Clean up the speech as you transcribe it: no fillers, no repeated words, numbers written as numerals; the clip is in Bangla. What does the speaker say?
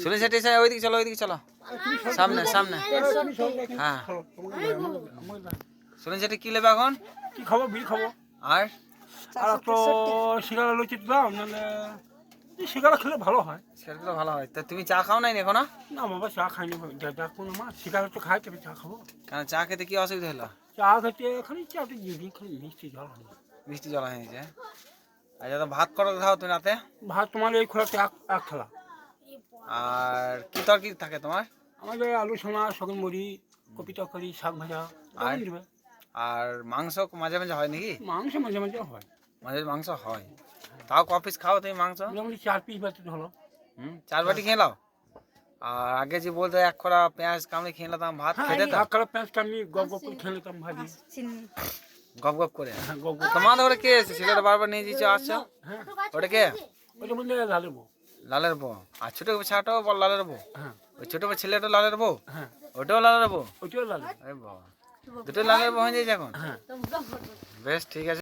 সুনীল শেট্টি ওইদিকে চলো, ওইদিকে চলো, সামনে সামনে। হ্যাঁ, সুনীল শেট্টি কি নেবে এখন? কি খাবো? বিড়ি খাবো। আর আর তো সিগারা লইছি দাও, নাহলে সিগারা খেলে ভালো হয়। সেটা তো ভালো হয়। তা তুমি চা খাও নাই এখন? না বাবা, চা খাইনি। কোনো মা সিগারা তো খাই, তবে চা খাবো। কেন, চা খেতে কি অসুবিধা হলো? চা খেতে খালি চাটা খালি মিষ্টি জল হয়। মিষ্টি জল হয়ে গেছে। আচ্ছা, তো ভাত কটা খাও তুমি রাতে? ভাত তোমার এই খোলাতে এক খেলা। আর কি তরকারি থাকে তোমার? আমাদের আলু সোনা, শগুন মুড়ি, কপি তরকারি, শাক ভাজা। আর আর মাংস মাঝে মাঝে হয় নাকি? মাংস মাঝে মাঝে হয়। মাঝে মাংস হয়, তাও ক পিস খাও তুমি মাংস? মোটামুটি 4 পিস বাতি হলো। 4 বাটি খেয়ে নাও। আর আগে যে বলতে এক খরা পেঁয়াজ কামড়ে খেয়ে নিতাম, ভাত খেতে তো এক খেলা পেঁয়াজটা আমি গপ গপ করে খেয়ে নিতাম ভাজি। গপ গপ করে। হ্যাঁ, গপ গপ। তোমার ধরে কে এসে ছেলেটা বারবার নিয়ে দিচ্ছে আসছো? হ্যাঁ, ওটা কে? ওইটা বললে লালের বউ। লালের বউ। আর ছোট ছাটাও বল লালের বউ। হ্যাঁ ওই ছোট ছেলেটা লালের বউ, হ্যাঁ, ওটাও লালের বউ। ওইটাও লাল। আরে বাবা, দুটো লালের বউ হয়ে যাচ্ছে এখন। হ্যাঁ। বেশ, ঠিক আছে।